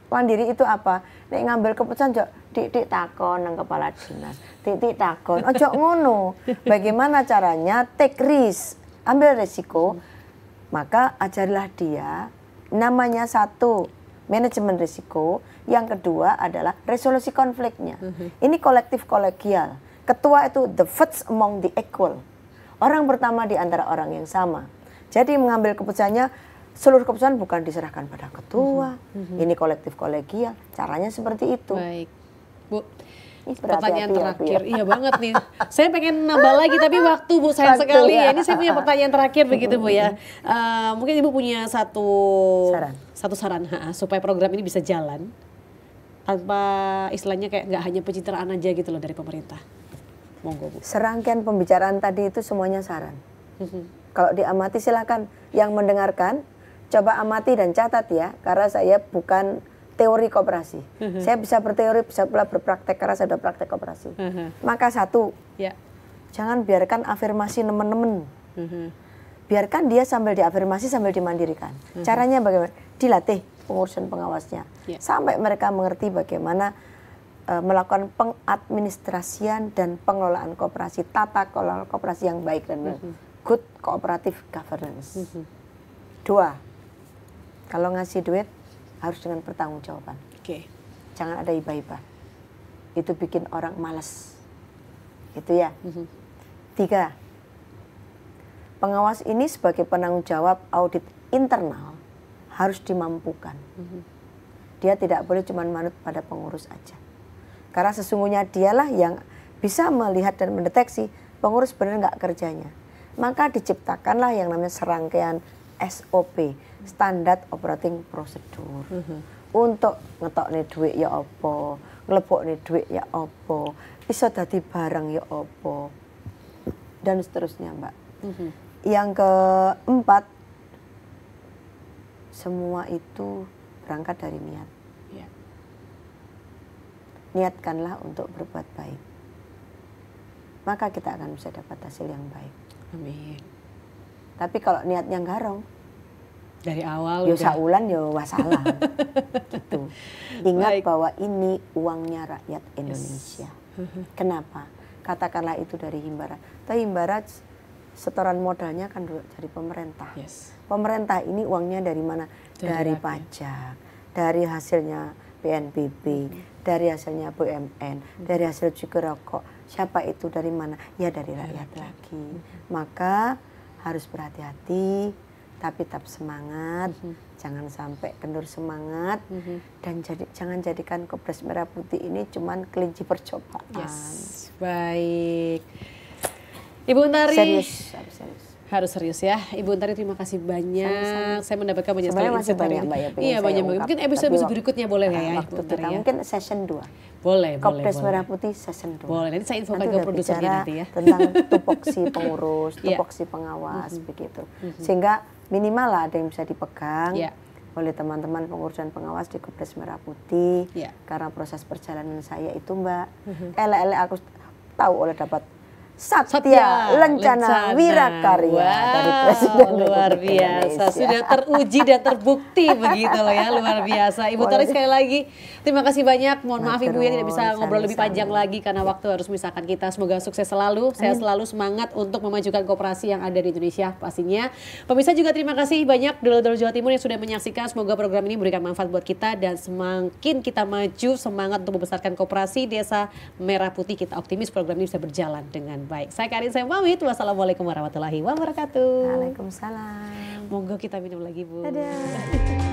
Mandiri itu apa? Nek ngambil keputusan jok titik takon nang kepala dinas, titik takon. Ojo ngono. Bagaimana caranya take risk, ambil resiko. Maka ajarilah dia namanya satu manajemen risiko, yang kedua adalah resolusi konfliknya. Ini kolektif kolegial. Ketua itu the first among the equal. Orang pertama di antara orang yang sama. Jadi mengambil keputusannya, seluruh keputusan bukan diserahkan pada ketua. Ini kolektif kolegial. Caranya seperti itu. Baik. Bu, pertanyaan terakhir. Iya banget nih. Saya pengen nambah lagi tapi waktu Bu sayang sekali ya. Ini saya punya pertanyaan terakhir begitu Bu ya. Mungkin Ibu punya satu saran supaya program ini bisa jalan tanpa istilahnya kayak nggak hanya pencitraan aja gitu loh dari pemerintah. Monggo Bu. Serangkaian pembicaraan tadi itu semuanya saran. Kalau diamati silakan, yang mendengarkan coba amati dan catat ya, karena saya bukan teori koperasi. Saya bisa berteori, bisa pula berpraktek karena saya sudah praktek koperasi. Maka satu, jangan biarkan afirmasi nemen-nemen. Biarkan dia sambil diafirmasi sambil dimandirikan. Caranya bagaimana? Dilatih pengurusan pengawasnya. Sampai mereka mengerti bagaimana melakukan pengadministrasian dan pengelolaan koperasi, tata kelola koperasi yang baik dan benar. Good cooperative governance. Dua, kalau ngasih duit harus dengan pertanggungjawaban. Jangan ada hibah-hibah. Itu bikin orang malas. Itu ya. Tiga, pengawas ini sebagai penanggung jawab audit internal harus dimampukan. Dia tidak boleh cuma manut pada pengurus aja. Karena sesungguhnya dialah yang bisa melihat dan mendeteksi pengurus benar nggak kerjanya. Maka diciptakanlah yang namanya serangkaian SOP, Standard Operating Procedure. Untuk ngetok nih duit ya apa, ngelebok nih duit ya apa, iso dadi barang ya apa, dan seterusnya Mbak. Yang keempat, semua itu berangkat dari niat. niatkanlah untuk berbuat baik. Maka kita akan bisa dapat hasil yang baik. Amin. Tapi kalau niatnya garong, dari awal yo saulan yo wasalah. Gitu. Ingat Baik. bahwa ini uangnya rakyat Indonesia. Kenapa? Katakanlah itu dari Himbara. Tapi Himbara setoran modalnya kan dari pemerintah. Yes. Pemerintah ini uangnya dari mana? Dari rakyat. pajak, dari hasilnya PNBP, dari hasilnya BUMN, dari hasil cukai rokok. Siapa itu dari mana? Ya dari rakyat lagi. Maka harus berhati-hati, tapi tetap semangat. Jangan sampai kendur semangat dan jangan jadikan Kepres Merah Putih ini cuman kelinci percobaan. Yes. Baik. Ibu Untari. Serius. Harus serius ya. Ibu Untari terima kasih banyak. Sama-sama. Saya mendapatkan banyak sekali Sebenarnya masih insight hari banyak ini. Mbak ya, pengen Iya saya banyak. ungkap. Mungkin episode Tapi berikutnya boleh ya waktu Ibu Untari kita ya. mungkin season 2. Boleh, Kepres boleh. Merah Putih season 2. Boleh, nanti saya infokan Nanti ke udah produsernya bicara nanti ya. tentang tupoksi pengurus, Iya. tupoksi pengawas begitu. Sehingga minimal lah ada yang bisa dipegang Iya. oleh teman-teman pengurus dan pengawas di Kepres Merah Putih. Iya. Karena proses perjalanan saya itu Mbak, elek-elek aku tahu oleh dapat Satya Lencana Wirakarya dari Presiden luar Republik biasa, Indonesia. sudah teruji dan terbukti begitu loh ya, luar biasa. Ibu Untari sekali lagi terima kasih banyak. Mohon maaf Ibu ya tidak bisa ngobrol lebih panjang lagi karena waktu harus memisahkan kita. Semoga sukses selalu, saya selalu semangat untuk memajukan koperasi yang ada di Indonesia pastinya. Pemirsa juga terima kasih banyak dulur-dulur Jawa Timur yang sudah menyaksikan. Semoga program ini memberikan manfaat buat kita dan semakin kita maju semangat untuk membesarkan koperasi Desa Merah Putih. Kita optimis program ini bisa berjalan dengan baik. Saya Karin, saya pamit. Wassalamualaikum warahmatullahi wabarakatuh. Waalaikumsalam. Monggo kita minum lagi Bu. Dadah.